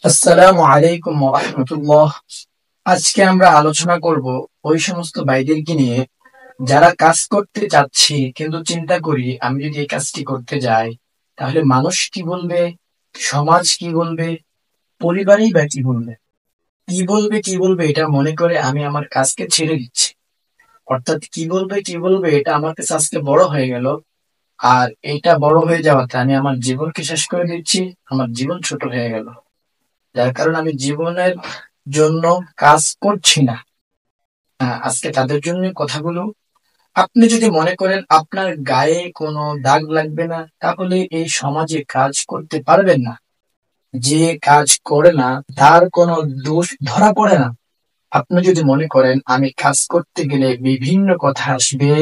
আসসালামু আলাইকুম ওয়া রাহমাতুল্লাহ। আজকে আমরা আলোচনা করব ওই সমস্ত ভাইদেরকে নিয়ে যারা কাজ করতে চাচ্ছি, কিন্তু চিন্তা করি আমি যদি এই কাজটি করতে যাই তাহলে মানুষ কি বলবে, সমাজ কি বলবে, পরিবারই বা কি বলবে। কি বলবে এটা মনে করে আমি আমার কাজকে ছেড়ে দিচ্ছি। অর্থাৎ কি বলবে এটা আমার কাছে আজকে বড় হয়ে গেল। আর এটা বড় হয়ে যাওয়াতে আমি আমার জীবনকে শেষ করে দিচ্ছি। আমার জীবন ছোট হয়ে গেল, যার কারণে আমি জীবনের জন্য কাজ করছি না। আজকে তাদের জন্য কথাগুলো। আপনি যদি মনে করেন আপনার গায়ে কোনো দাগ লাগবে না, তাহলে এই সমাজে কাজ করতে পারবেন না। যে কাজ করে না তার কোনো দোষ ধরা পড়ে না। আপনি যদি মনে করেন আমি কাজ করতে গেলে বিভিন্ন কথা আসবে,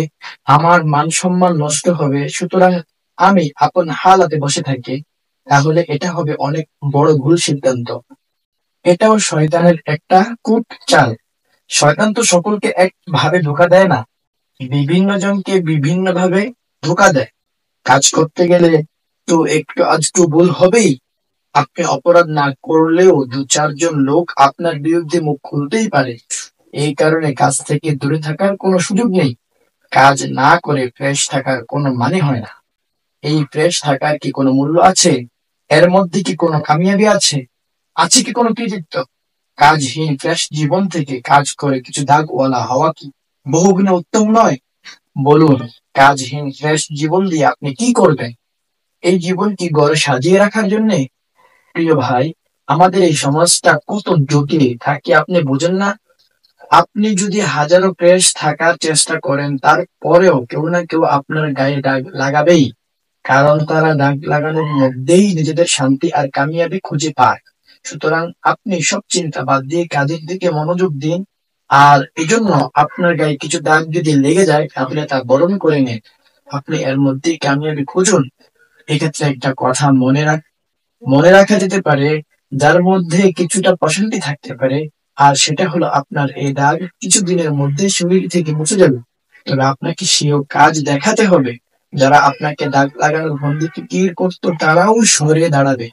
আমার মান সম্মান নষ্ট হবে, সুতরাং আমি আপন হালাতে বসে থাকি, তাহলে এটা হবে অনেক বড় ভুল সিদ্ধান্ত। এটাও শয়তানের একটা কূট চাল। শয়তান তো সকলকে একভাবে ধোঁকা দেয় না, বিভিন্ন জনকে বিভিন্ন ভাবে ধোঁকা দেয়। কাজ করতে গেলে তো একটু আধটু ভুল হবেই। আপনি অপরাধ না করলেও দু চারজন লোক আপনার বিরুদ্ধে মুখ খুলতেই পারে। এই কারণে কাজ থেকে দূরে থাকার কোনো সুযোগ নেই। কাজ না করে ফ্রেশ থাকার কোনো মানে হয় না। এই ফ্রেশ থাকার কি কোনো মূল্য আছে? এর মধ্যে কি কোনো কামিয়াবি আছে? আছে কি কোনো কৃতিত্ব? কাজহীন ফ্রেশ জীবন থেকে কাজ করে কিছু দাগওয়ালা হওয়া কি বহুগুণে উত্তম নয়? বলুন, কাজহীন ফ্রেশ জীবন দিয়ে আপনি কি করবেন? এই জীবন কি ঘরে সাজিয়ে রাখার জন্য? প্রিয় ভাই, আমাদের এই সমাজটা কত জটিল থাকে আপনি বুঝেন না। আপনি যদি হাজারো ফ্রেশ থাকার চেষ্টা করেন, তারপরেও কেউ না কেউ আপনার গায়ে দাগ লাগাবেই। কারণ তারা দাগ লাগানোর মধ্যেই নিজেদের শান্তি আর কামিয়াবি খুঁজে পায়। সুতরাং আপনি সব চিন্তা বাদ দিয়ে কাজের দিকে মনোযোগ দিন। আর এজন্য আপনার গায়ে কিছু দাগ যদি লেগে যায় তাহলে তা বরণ করে নিন। আপনি এর মধ্যেই কামিয়াবি খুঁজুন। এক্ষেত্রে একটা কথা মনে রাখা যেতে পারে, যার মধ্যে কিছুটা প্রশান্তি থাকতে পারে, আর সেটা হলো আপনার এই দাগ কিছুদিনের মধ্যে শরীর থেকে মুছে যাবে। তবে আপনাকে সেও কাজ দেখাতে হবে। যারা আপনাকে দাগ লাগানোর ভঙ্গি ফিকির করতো তারাও সরে দাঁড়াবে।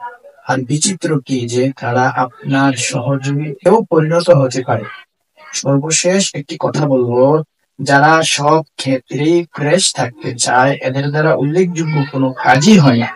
আর বিচিত্র কি যে তারা আপনার সহযোগীতেও পরিণত হতে পারে। সর্বশেষ একটি কথা বলবো, যারা সব ক্ষেত্রেই ফ্রেশ থাকতে চায় এদের দ্বারা উল্লেখযোগ্য কোনো কাজই হয় না।